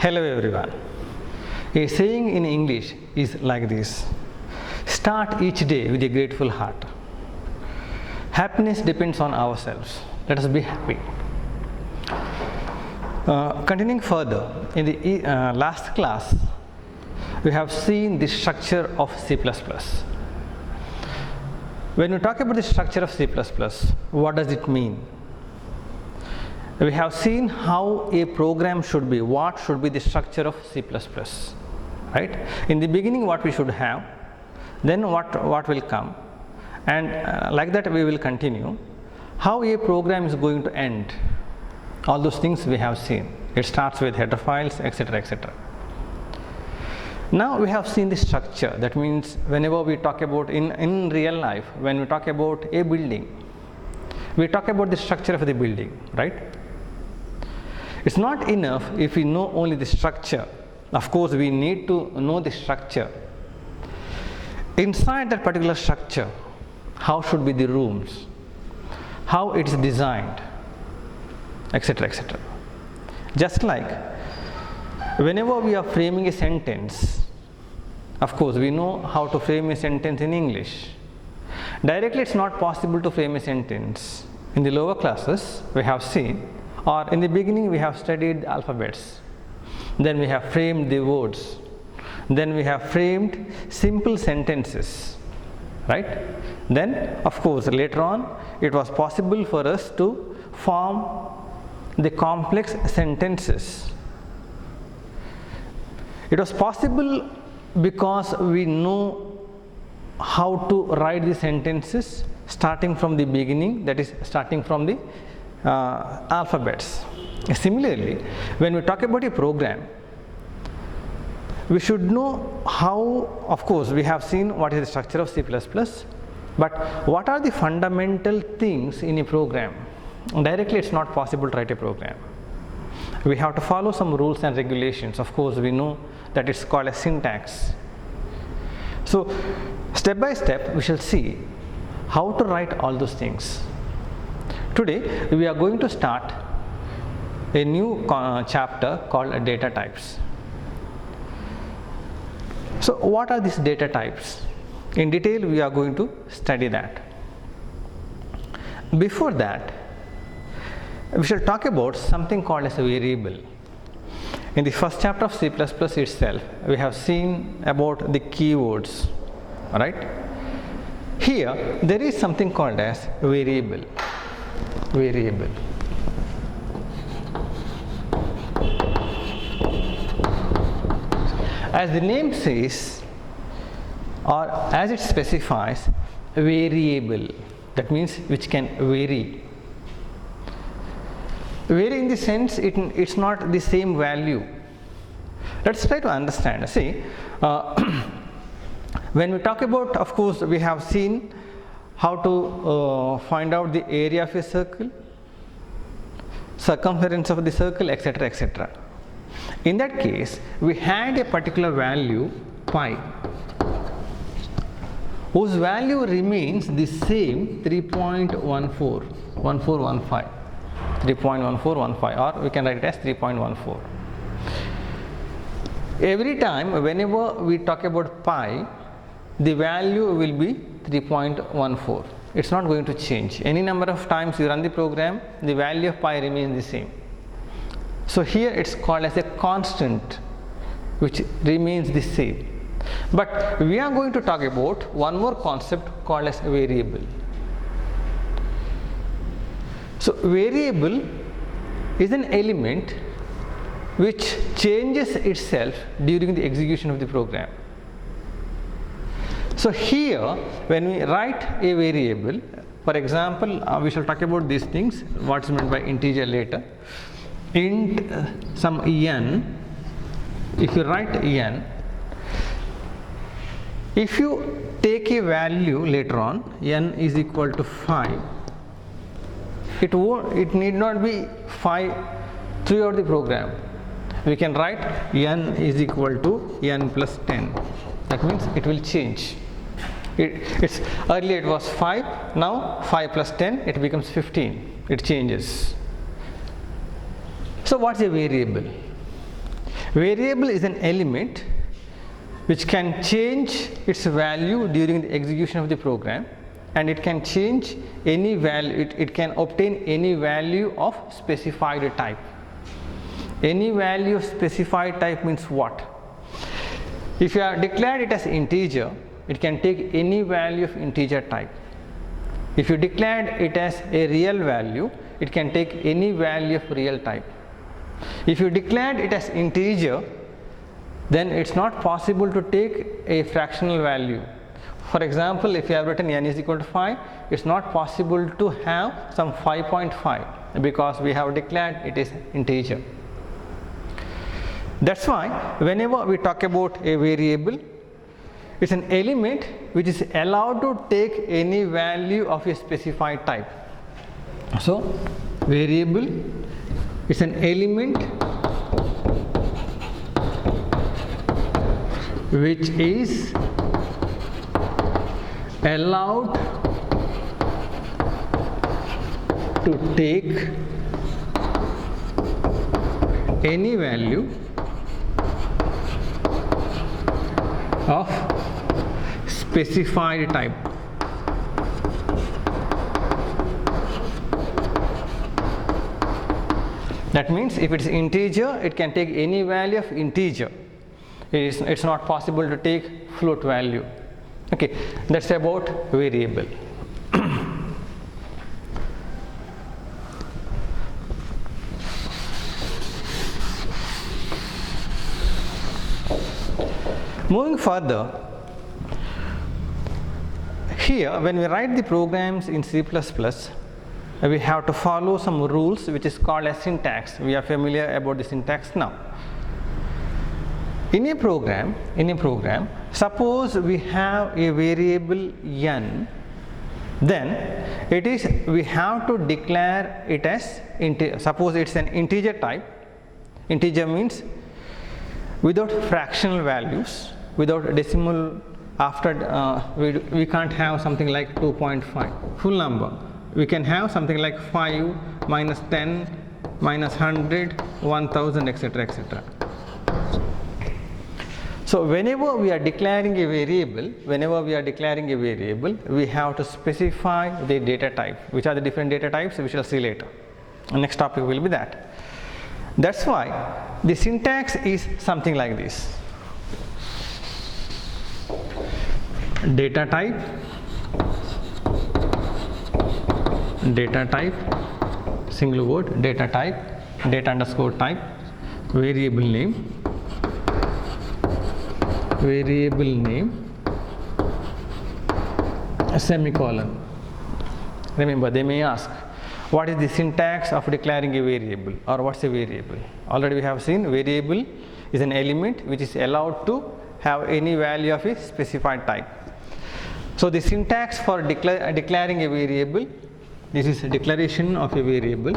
Hello everyone. A saying in English is like this: start each day with a grateful heart. Happiness depends on ourselves. Let us be happy. Continuing further, in the last class, we have seen the structure of C++. When we talk about the structure of C++, what does it mean? We have seen how a program should be, what should be the structure of C++, right? In the beginning what we should have, then what will come, and like that we will continue. How a program is going to end, all those things we have seen. It starts with header files, etc., etc. Now we have seen the structure. That means whenever we talk about in real life, when we talk about a building, we talk about the structure of the building, right? It's not enough if we know only the structure. Of course, we need to know the structure. Inside that particular structure, how should be the rooms, how it is designed, etc., etc. Just like whenever we are framing a sentence, of course we know how to frame a sentence in English. Directly it's not possible to frame a sentence. In the lower classes we have seen, or in the beginning we have studied the alphabets, then we have framed the words, then we have framed simple sentences, right? Then of course later on it was possible for us to form the complex sentences. It was possible because we know how to write the sentences starting from the beginning, that is starting from the alphabets. Similarly, when we talk about a program, we should know how, of course we have seen what is the structure of C++, but what are the fundamental things in a program? Directly it's not possible to write a program. We have to follow some rules and regulations. Of course we know that it's called a syntax. So step by step we shall see how to write all those things. Today we are going to start a new chapter called data types. So what are these data types? In detail we are going to study that. Before that, we shall talk about something called as a variable. In the first chapter of C++ itself, we have seen about the keywords, right? Here there is something called as variable. Variable. As the name says, or as it specifies, variable, that means which can vary. Vary in the sense it's not the same value. Let's try to understand. See, when we talk about, of course we have seen how to find out the area of a circle, circumference of the circle, etc., etc. In that case, we had a particular value pi, whose value remains the same 3.1415, or we can write it as 3.14. Every time whenever we talk about pi, the value will be 3.14. It's not going to change. Any number of times you run the program, the value of pi remains the same. So here it's called as a constant which remains the same. But we are going to talk about one more concept called as variable. So variable is an element which changes itself during the execution of the program. So here when we write a variable, for example we shall talk about these things, what is meant by integer later. Int some n, if you write n, if you take a value later on, n is equal to 5, it need not be 5 throughout the program. We can write n is equal to n plus 10. That means it will change. Earlier it was 5, now 5 plus 10 it becomes 15. It changes. So what's a variable? Variable is an element which can change its value during the execution of the program, and it can change any value, it can obtain any value of specified type. Any value of specified type means what? If you have declared it as integer, it can take any value of integer type. If you declared it as a real value, it can take any value of real type. If you declared it as integer, then it's not possible to take a fractional value. For example, if you have written n is equal to 5, it's not possible to have some 5.5 because we have declared it is integer. That's why whenever we talk about a variable, it's an element which is allowed to take any value of a specified type. So variable is an element which is allowed to take any value of specified type. That means if it is integer, it can take any value of integer. It's not possible to take float value. Okay, that's about variable. Moving further, here when we write the programs in C++, we have to follow some rules which is called as syntax. We are familiar about the syntax now. In a program, suppose we have a variable n, then we have to declare it as suppose it's an integer type. Integer means without fractional values, without decimal. After we can't have something like 2.5 full number. We can have something like 5 minus 10 minus 100 1000 etc etc. So whenever we are declaring a variable, we have to specify the data type. Which are the different data types we shall see later. The next topic will be that. That's why the syntax is something like this. Data type, single word, data type, data underscore type, variable name, semicolon. Remember, they may ask, what is the syntax of declaring a variable, or what's a variable? Already we have seen variable is an element which is allowed to have any value of a specified type. So the syntax for declaring a variable, this is a declaration of a variable,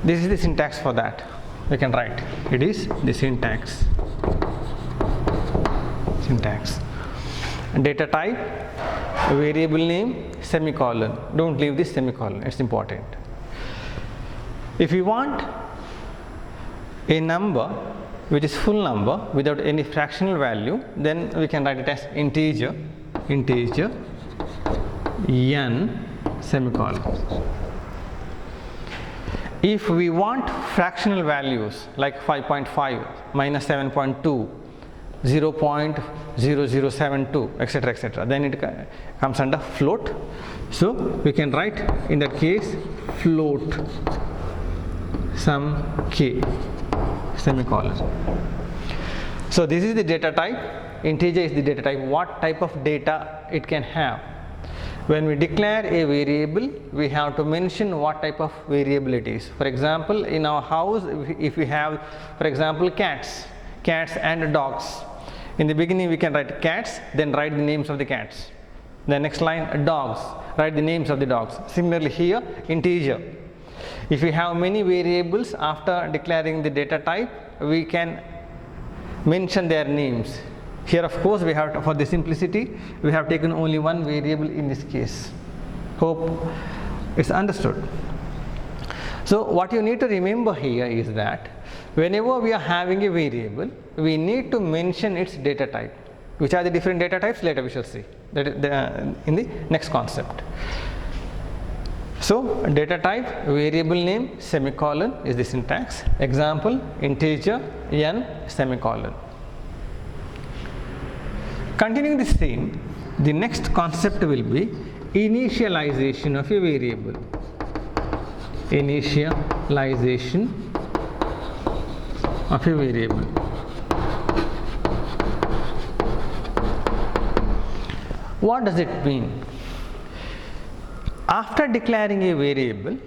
This is the syntax for that. We can write, it is the syntax. Data type, variable name, semicolon. Don't leave this semicolon, it's important. If you want a number which is full number without any fractional value, then we can write it as integer n semicolon. If we want fractional values like 5.5 minus 7.2 0.0072 etc etc, then it comes under float. So we can write in that case float some k semicolon. So this is the data type. Integer is the data type. What type of data it can have? When we declare a variable, we have to mention what type of variable it is. For example, in our house, if we have, for example, cats and dogs, in the beginning we can write cats, then write the names of the cats. The next line, dogs, write the names of the dogs. Similarly here, integer. If we have many variables, after declaring the data type, we can mention their names. Here of course we have, for the simplicity, we have taken only one variable in this case. Hope it's understood. So what you need to remember here is that whenever we are having a variable, we need to mention its data type. Which are the different data types? Later we shall see that in the next concept. So data type, variable name, semicolon is the syntax. Example, integer n semicolon. Continuing the same, the next concept will be initialization of a variable. Initialization of a variable. What does it mean? After declaring a variable,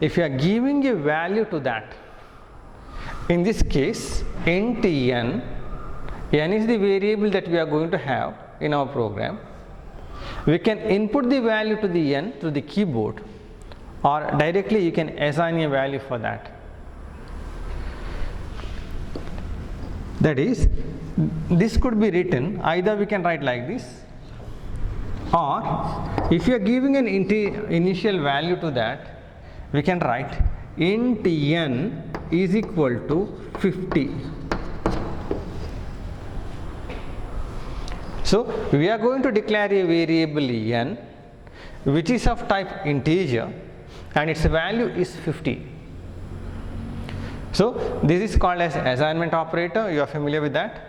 if you are giving a value to that, in this case int n, n is the variable that we are going to have in our program. We can input the value to the n through the keyboard, or directly you can assign a value for that. That is, this could be written, either we can write like this, or if you are giving an initial value to that, we can write int n is equal to 50. So we are going to declare a variable n which is of type integer and its value is 50. So this is called as assignment operator. You are familiar with that.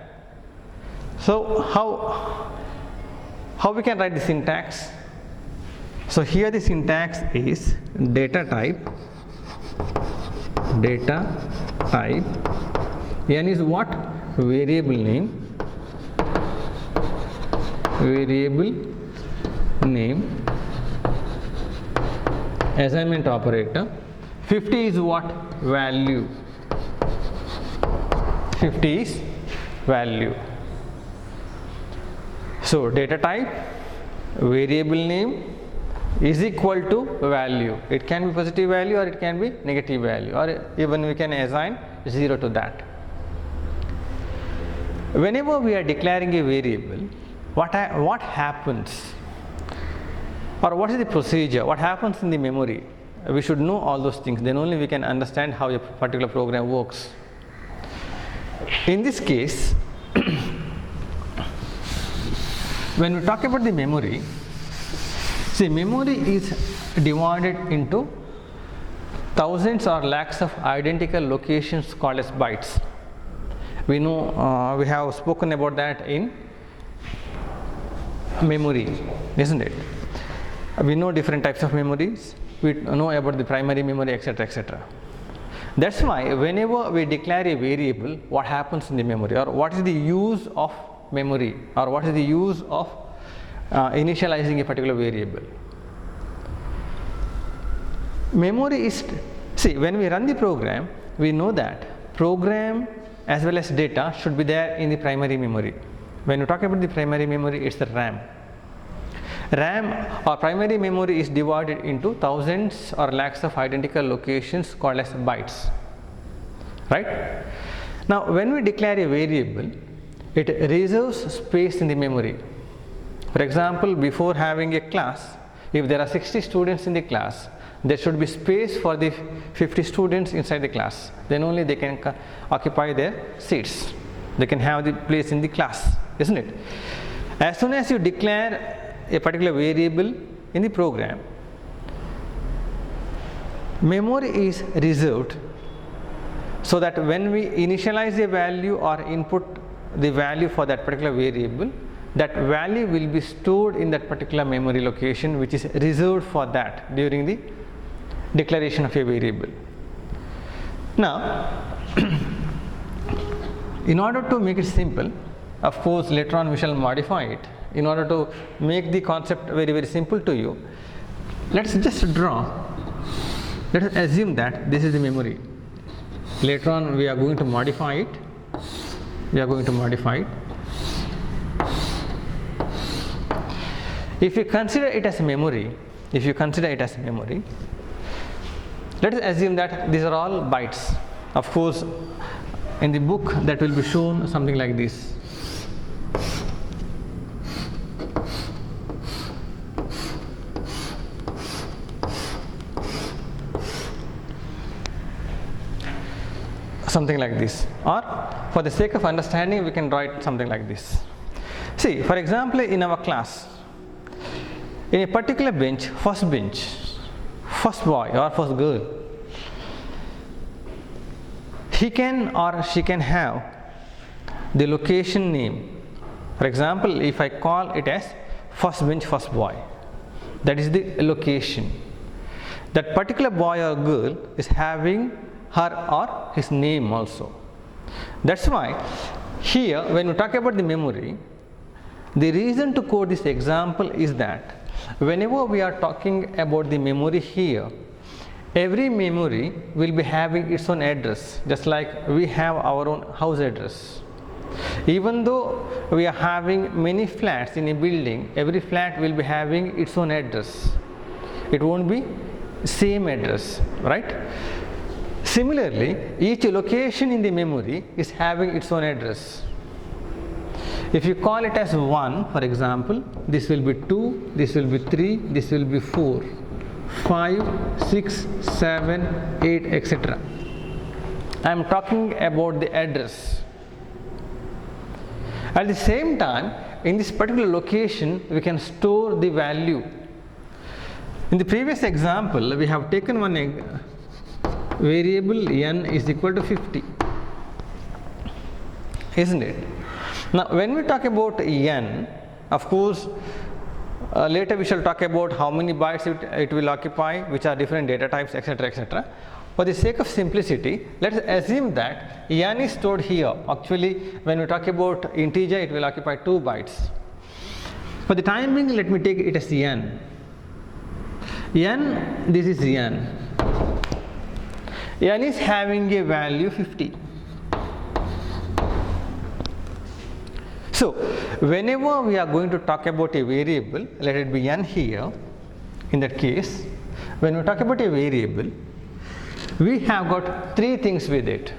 So how we can write the syntax? So here the syntax is data type n is what? Variable name, assignment operator. 50 is what? Value. 50 is value. So data type, variable name is equal to value. It can be positive value or it can be negative value, or even we can assign 0 to that. Whenever we are declaring a variable, what happens, or what is the procedure, what happens in the memory? We should know all those things, then only we can understand how a particular program works. In this case, when we talk about the memory, see, memory is divided into thousands or lakhs of identical locations called as bytes. We know, we have spoken about that in memory, isn't it? We know different types of memories. We know about the primary memory, etc., etc. That's why whenever we declare a variable, what happens in the memory, or what is the use of memory, or what is the use of initializing a particular variable? Memory is, see, when we run the program, we know that program as well as data should be there in the primary memory. When you talk about the primary memory, it's the RAM. RAM or primary memory is divided into thousands or lakhs of identical locations called as bytes, right? Now when we declare a variable, it reserves space in the memory. For example, before having a class, if there are 60 students in the class, there should be space for the 50 students inside the class. Then only they can occupy their seats. They can have the place in the class, isn't it? As soon as you declare a particular variable in the program, memory is reserved so that when we initialize a value or input the value for that particular variable, that value will be stored in that particular memory location which is reserved for that during the declaration of a variable. Now in order to make it simple, of course later on we shall modify it. In order to make the concept very, very simple to you, let's just draw, let us assume that this is the memory. Later on we are going to modify it. If you consider it as memory, let us assume that these are all bytes. Of course in the book that will be shown something like this. something like this, or for the sake of understanding we can write something like this. See, for example, in our class, in a particular bench, first boy or first girl, he can or she can have the location name. For example, if I call it as first bench first boy, that is the location. That particular boy or girl is having her or his name also. That's why here when we talk about the memory, the reason to quote this example is that whenever we are talking about the memory here, every memory will be having its own address, just like we have our own house address. Even though we are having many flats in a building, every flat will be having its own address. It won't be same address, right? Similarly, each location in the memory is having its own address. If you call it as 1, for example, this will be 2, this will be 3, this will be 4, 5, 6, 7, 8, etc. I am talking about the address. At the same time, in this particular location, we can store the value. In the previous example, we have taken one variable n is equal to 50, isn't it? Now, when we talk about n, of course, later we shall talk about how many bytes it will occupy, which are different data types, etc., etc. For the sake of simplicity, let us assume that n is stored here. Actually, when we talk about integer, it will occupy 2 bytes. For the time being, let me take it as n. This is n. N is having a value 50. So, whenever we are going to talk about a variable, let it be n here, in that case, when we talk about a variable, we have got 3 things with it.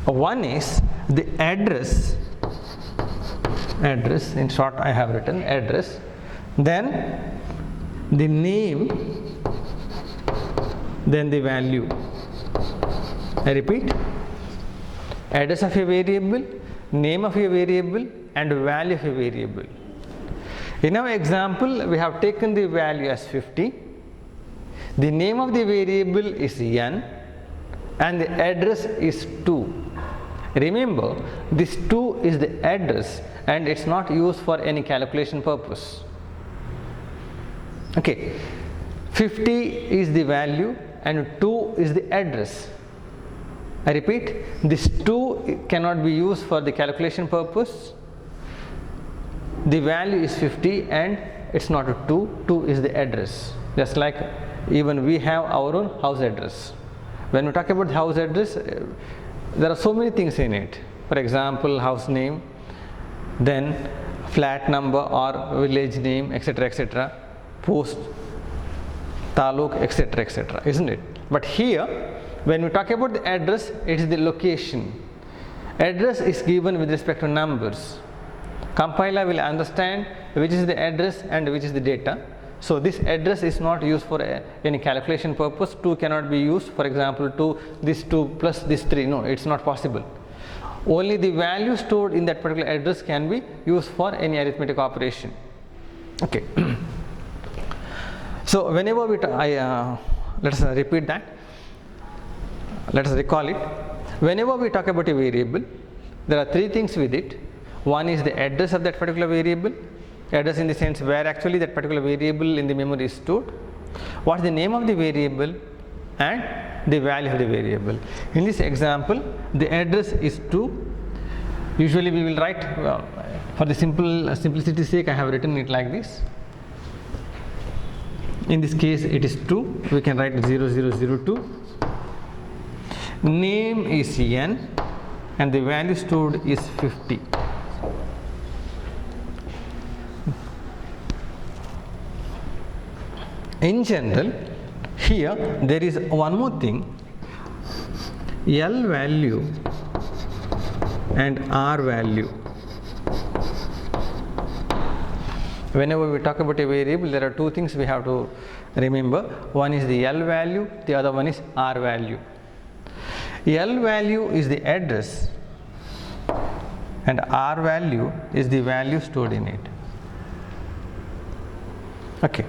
One is the address, in short I have written address, then the name, then the value. I repeat, address of a variable, name of a variable, and value of a variable. In our example, we have taken the value as 50, the name of the variable is n, and the address is 2. Remember, this 2 is the address and it's not used for any calculation purpose. Okay, 50 is the value and 2 is the address. I repeat, this 2 cannot be used for the calculation purpose. The value is 50 and it's not a 2, 2 is the address. Just like even we have our own house address. When we talk about the house address, there are so many things in it. For example, house name, then flat number or village name, etc., etc., post, taluk, etc., etc., isn't it? But here, when we talk about the address, it is the location. Address is given with respect to numbers. Compiler will understand which is the address and which is the data. So this address is not used for any calculation purpose. 2 cannot be used. For example, 2 plus this 3. No, it's not possible. Only the value stored in that particular address can be used for any arithmetic operation. Okay. So whenever we let us repeat that. Let us recall it. Whenever we talk about a variable, there are 3 things with it. One is the address of that particular variable. Address in the sense where actually that particular variable in the memory is stored. What is the name of the variable and the value of the variable. In this example, the address is 2. Usually we will write, for the simplicity's sake, I have written it like this. In this case it is 2. We can write 0002. Name is n and the value stored is 50. In general, here there is one more thing, L value and R value. Whenever we talk about a variable, there are 2 things we have to remember. One is the L value, the other one is R value. L value is the address and R value is the value stored in it. Okay.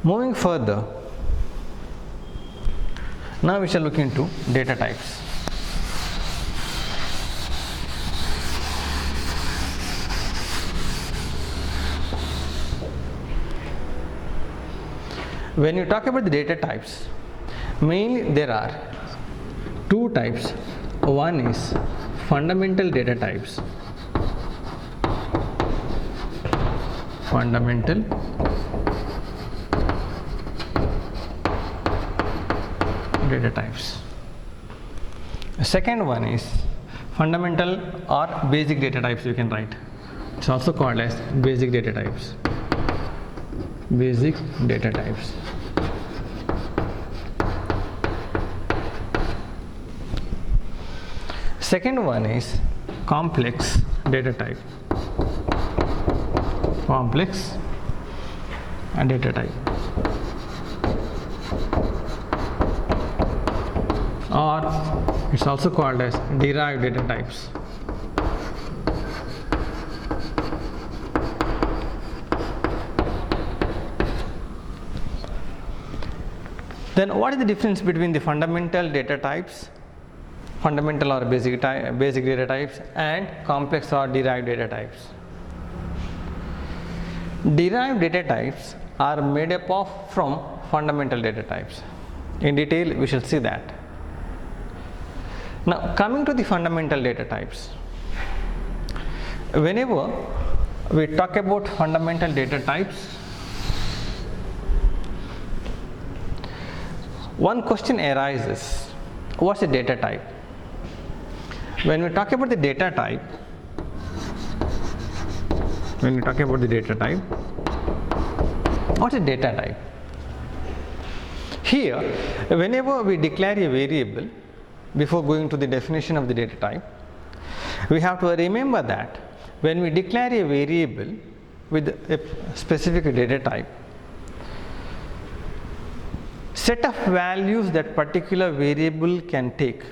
Moving further, now we shall look into data types. When you talk about the data types, mainly there are two types. One is fundamental data types. Fundamental data types. The second one is fundamental or basic data types, you can write. It's also called as basic data types. Basic data types. Second one is complex data type. Complex data type. Or it's also called as derived data types. Then what is the difference between the fundamental data types, fundamental or basic data types, and complex or derived data types? Derived data types are made up of from fundamental data types. In detail we shall see that. Now coming to the fundamental data types, whenever we talk about fundamental data types, one question arises: what's a data type? When we talk about the data type, what's a data type? Here, whenever we declare a variable, before going to the definition of the data type, we have to remember that when we declare a variable with a specific data type, set of values that particular variable can take.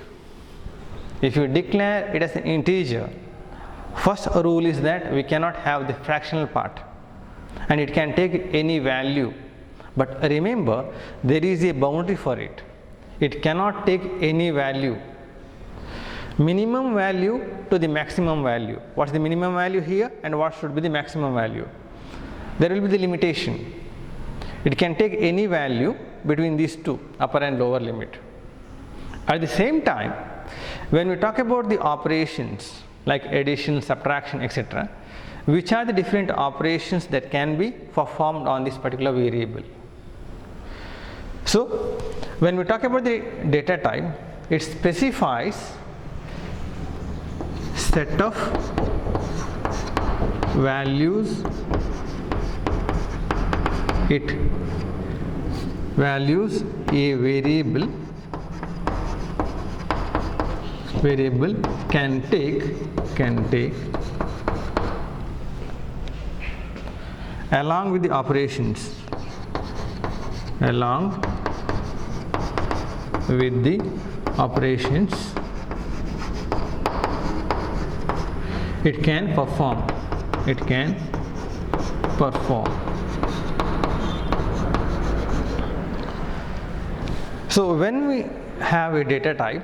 If you declare it as an integer, first rule is that we cannot have the fractional part, and it can take any value. But remember, there is a boundary for it. It cannot take any value. Minimum value to the maximum value. What's the minimum value here and what should be the maximum value? There will be the limitation. It can take any value between these two, upper and lower limit. At the same time, when we talk about the operations like addition, subtraction, etc., which are the different operations that can be performed on this particular variable? So, when we talk about the data type, it specifies set of values. It values a variable can take along with the operations, it can perform. So when we have a data type,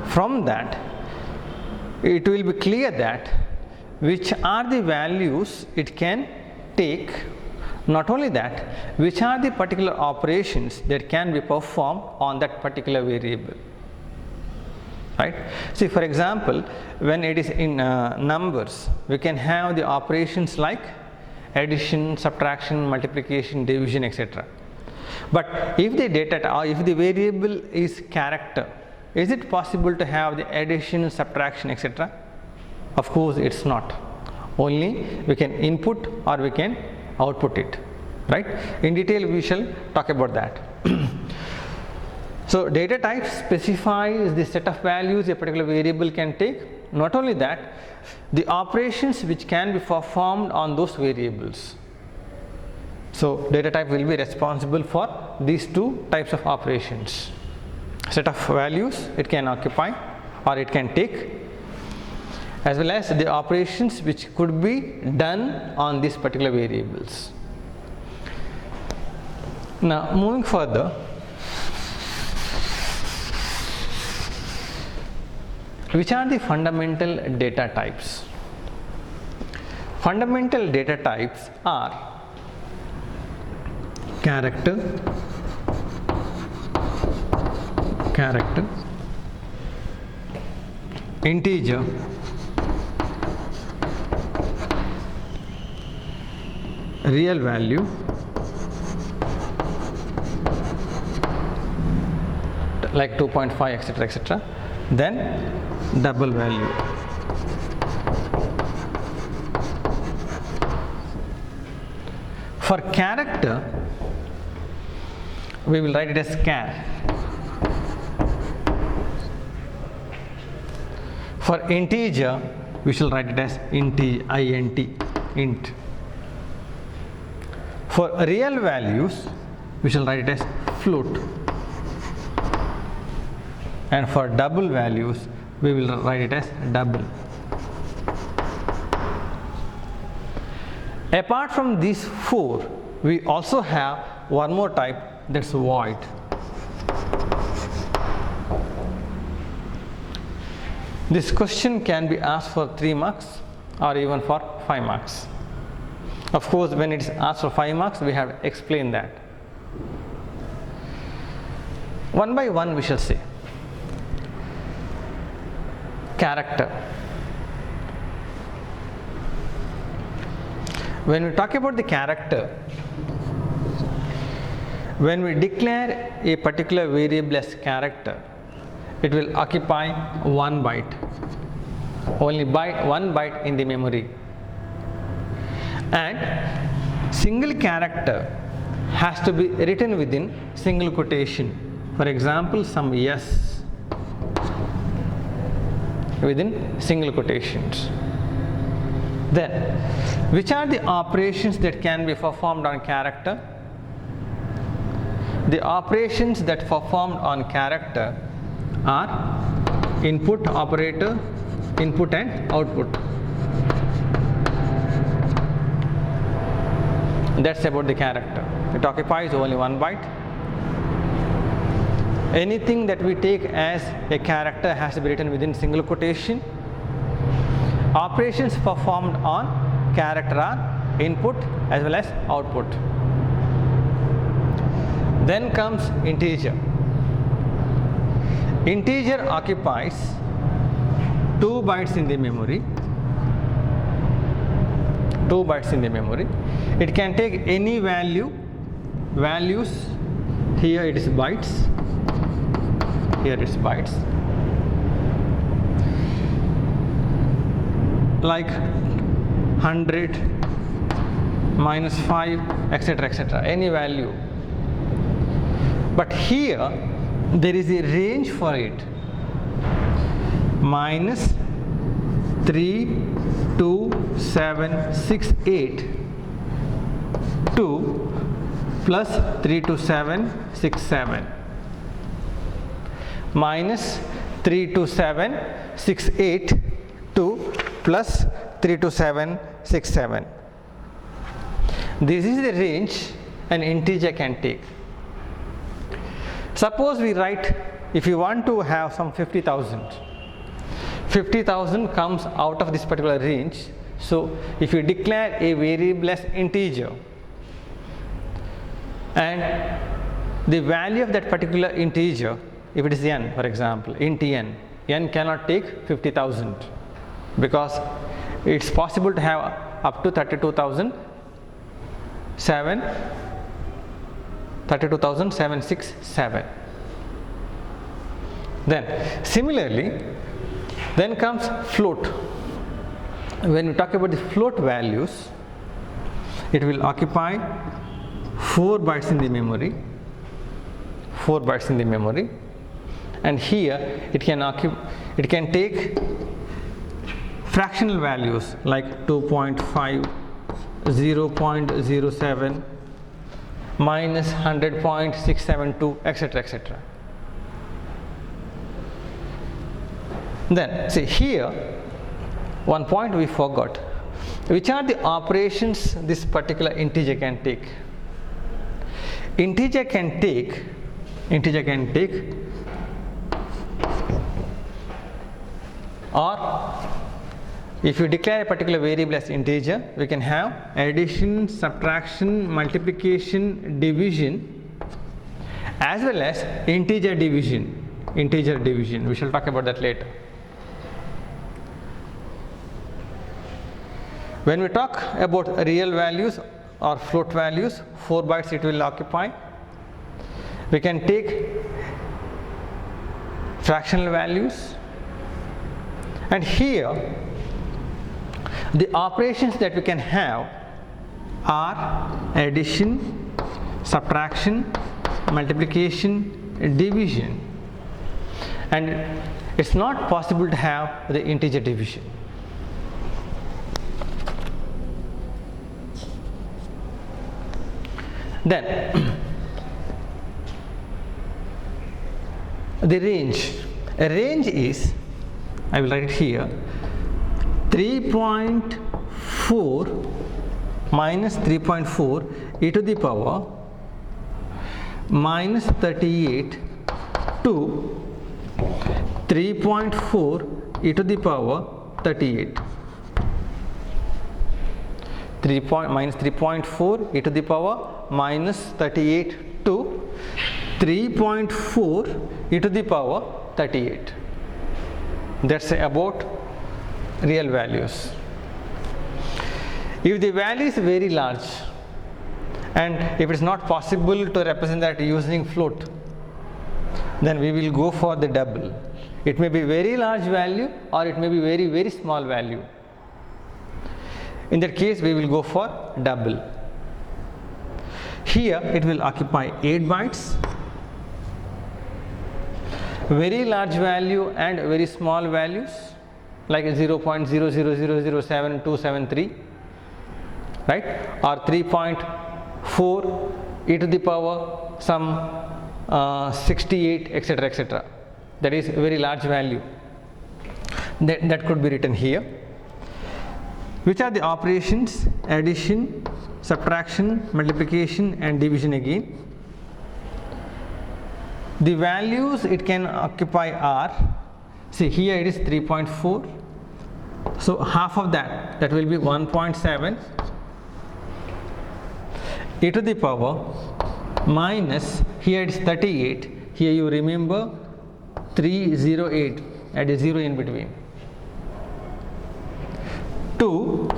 from that it will be clear that which are the values it can take. Not only that, which are the particular operations that can be performed on that particular variable, right? See, for example, when it is in numbers, we can have the operations like addition, subtraction, multiplication, division, etc. But if the if the variable is character, is it possible to have the addition, subtraction, etc.? Of course it's not. Only we can input or we can output it, right? In detail we shall talk about that. So data type specifies the set of values a particular variable can take. not only that, the operations which can be performed on those variables. So data type will be responsible for these two types of operations. Set of values it can occupy or it can take, as well as the operations which could be done on these particular variables. Now moving further, which are the fundamental data types? Fundamental data types are character, integer, real value, like 2.5, etc., etc., then double value. For character, we will write it as char. For integer, we shall write it as int. For real values, we shall write it as float. And for double values, we will write it as double. Apart from these four, we also have one more type, that's void. This question can be asked for 3 marks or even for 5 marks. Of course, when it is asked for 5 marks, we have to explain that. One by one we shall say. Character. When we talk about the character, when we declare a particular variable as character, it will occupy 1 byte, only 1 byte in the memory, and single character has to be written within single quotation. For example, some yes within single quotations. Then, which are the operations that can be performed on character? The operations that performed on character are input operator, input and output. That's about the character. It occupies only 1 byte. Anything that we take as a character has to be written within single quotation. Operations performed on character are input as well as output. Then comes integer. Integer occupies 2 bytes in the memory. 2 bytes in the memory. It can take any values. Here it is bytes. Here it is bytes. Like 100, -5, etc., etc., any value. But here there is a range for it. -3, 2, 7, 6, 8 to +3 to 7, 6, 7. -3 to 7, 6, 8 to +3 to 7, 6, 7. This is the range an integer can take. Suppose we write, if you want to have some 50,000. 50,000 comes out of this particular range. So if you declare a variable as integer and the value of that particular integer, if it is n, for example, int n cannot take 50,000 because it's possible to have up to 32,767. Then similarly, then comes float. When we talk about the float values, it will occupy 4 bytes in the memory. 4 bytes in the memory, and here it can take fractional values like 2.5, 0.07, minus 100.672, etc., etc. Then see here, one point we forgot. Which are the operations this particular integer can take? Integer can take or if you declare a particular variable as integer, we can have addition, subtraction, multiplication, division, as well as integer division. We shall talk about that later. When we talk about real values or float values, 4 bytes it will occupy. We can take fractional values, and here the operations that we can have are addition, subtraction, multiplication, division, and it's not possible to have the integer division. Then the range. A range is, I will write it here, 3.4 minus 3.4 e to the power minus 38 to 3.4 e to the power 38. Minus 3.4 e to the power minus 38 to 3.4 e to the power 38. That's about real values. If the value is very large and if it is not possible to represent that using float, then we will go for the double. It may be very large value or it may be very, very small value. In that case, we will go for double. Here it will occupy 8 bytes. Very large value and very small values like 0.00007273, right, or 3.4 e to the power some 68, etc., etc. That is very large value. That could be written here. Which are the operations? Addition, subtraction, multiplication, and division again. The values it can occupy are, see here it is 3.4, so half of that will be 1.7 e to the power minus, here it is 38, here you remember 308, add a 0 in between, to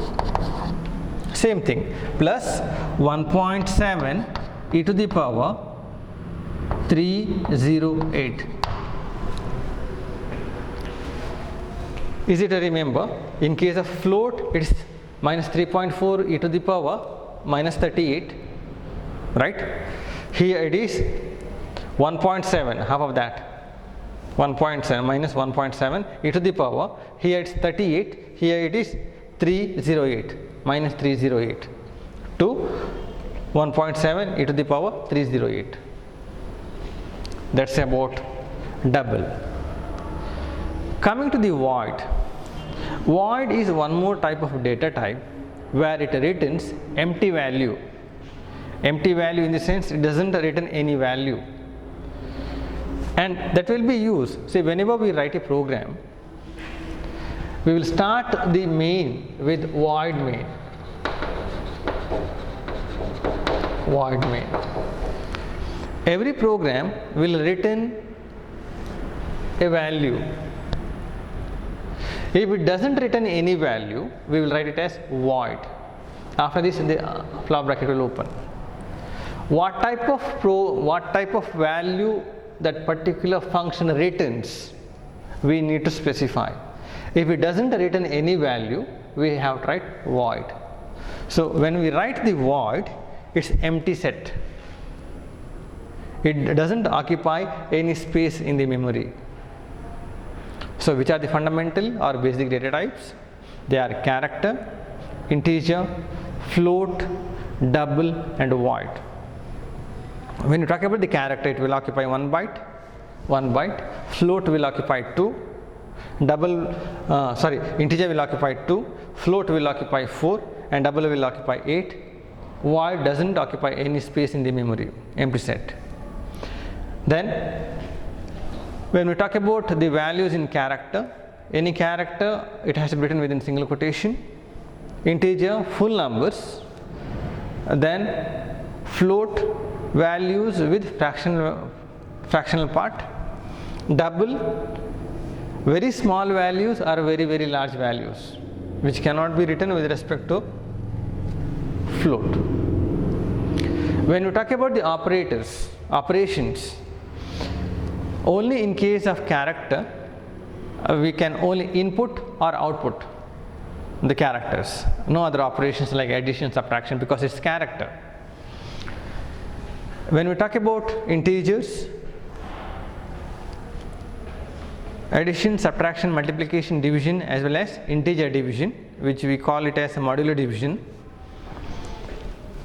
same thing plus 1.7 e to the power 308. Easy to remember. In case of float, it is minus 3.4 e to the power minus 38, right? Here it is 1.7, half of that, 1.7 minus 1.7 e to the power, here it's 38, here it is 308, minus 308 to 1.7 e to the power 308. That's about double. Coming to the void. Void is one more type of data type where it returns empty value. Empty value in the sense it doesn't return any value. And that will be used, say whenever we write a program, we will start the main with void main. Void main. Every program will return a value. If it doesn't return any value, we will write it as void. After this, the flower bracket will open. What type of value that particular function returns, we need to specify. If it doesn't return any value, we have to write void. So when we write the void, it's empty set. It doesn't occupy any space in the memory. So which are the fundamental or basic data types? They are character, integer, float, double and void. When you talk about the character, it will occupy 1 byte, float will occupy 2, integer will occupy 2, float will occupy 4 and double will occupy 8. Void doesn't occupy any space in the memory, empty set. Then when we talk about the values in character, any character, it has to be written within single quotation. Integer, full numbers. Then float, values with fractional part. Double, very small values or very large values which cannot be written with respect to float. When you talk about the operations, only in case of character we can only input or output the characters, no other operations like addition, subtraction, because it's character. When we talk about integers, addition, subtraction, multiplication, division, as well as integer division, which we call it as a modular division.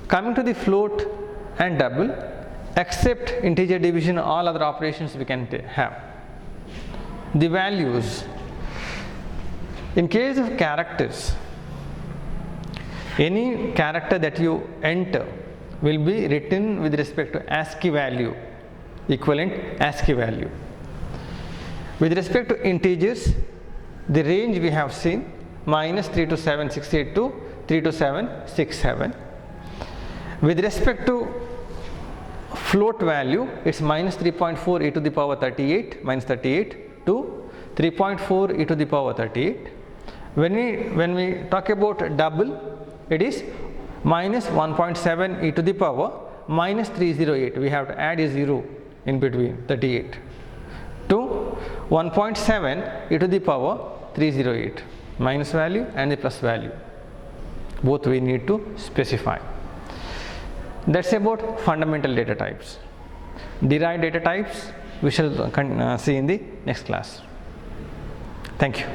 Coming to the float and double, except integer division, all other operations we can have. The values, in case of characters, any character that you enter will be written with respect to ASCII value, equivalent ASCII value. With respect to integers, the range we have seen -32768 to 32767. With respect to float value, it's -3.4 e to the power 38 to 3.4 e to the power 38. When we talk about double, it is -1.7 e to the power -308. We have to add a 0 in between 38 to 1.7 e to the power 308, minus value and the plus value. Both we need to specify. That's about fundamental data types. Derived data types we shall see in the next class. Thank you.